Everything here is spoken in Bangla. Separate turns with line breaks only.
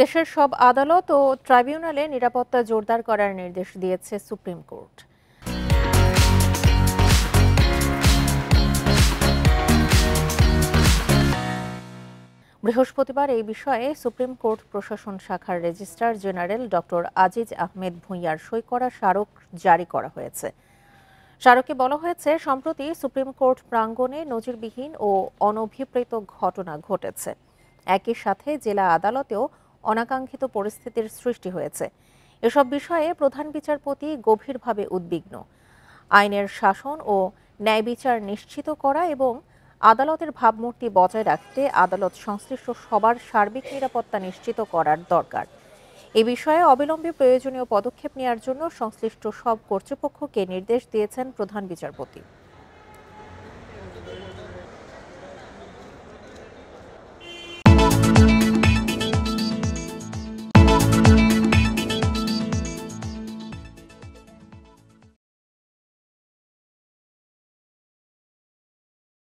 দেশের সব আদালত ও ট্রাইব্যুনালে নিরাপত্তা জোরদার করার নির্দেশ দিয়েছে সুপ্রিম কোর্ট। বৃহস্পতিবার এই বিষয়ে সুপ্রিম কোর্ট প্রশাসন শাখার registrar general doctor Aziz Ahmed ভূঁইয়ার সই করা স্মারক জারি করা হয়েছে। স্মারকে বলা হয়েছে, সম্প্রতি সুপ্রিম কোর্ট প্রাঙ্গণে নজিরবিহীন ও অনভিপ্রেত ঘটনা ঘটেছে। একই সাথে জেলা আদালতেও অনাকাঙ্ক্ষিত পরিস্থিতির সৃষ্টি হয়েছে। এসব বিষয়ে প্রধান বিচারপতি গভীরভাবে উদ্বিগ্ন। আইনের শাসন ও ন্যায় বিচার নিশ্চিত করা এবং আদালতের ভাবমূর্তি বজায় রাখতে আদালত সংশ্লিষ্ট সবার সার্বিক নিরাপত্তা নিশ্চিত করার দরকার। এ বিষয়ে অবিলম্বে প্রয়োজনীয় পদক্ষেপ নেওয়ার জন্য সংশ্লিষ্ট সব কর্তৃপক্ষকে নির্দেশ দিয়েছেন প্রধান বিচারপতি।